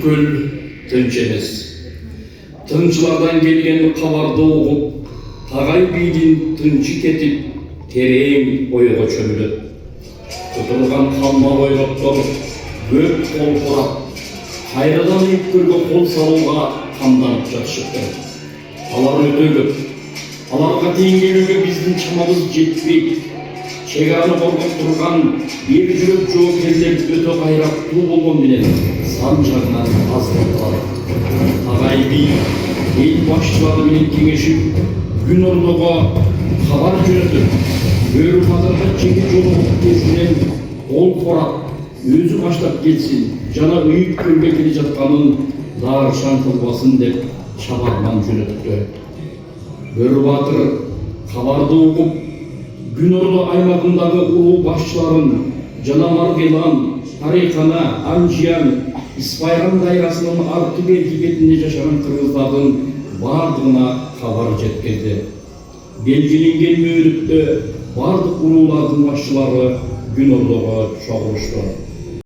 бүткүл тынч эмес. Тынчылардан келген кабарды угуп, Тагай бийдин тынчы кетип, терең ойго чөмүлөт. Тутулган калма бойроктор көп колкурап, кайрадан өйткөлгө кол салууга камданып жатышыптыр. Алар өтө көп. Аларга тең келүүгө биздин чамабыз жетпейт. Чек араны коргоп турган бир жүрөк жоокерлер өтө кайраттуу болгон менен сан жагынан аз калат. Тагай бий эл башчылары менен кеңешип, күн ордого кабар жөнөтүп, Бөрү батырга жеке жолугуп кезинен кол корап, өзү баштап келсин, жана өйткөлгө келе жатканын даршан кылбасын деп чабарман жөнөттү. Бөрү батыр кабарды угуп, Күн Ордо аймагындагы улуу башчыларын жана Маргелан, Тарыйкана, Анжиян, Испайран дайрасынын арты берки бетинде жашаган кыргыздардын бардыгына кабар жеткирди. Белгиленген мөөнөттө бардык улуулардын башчылары Күн Ордого чогулушту.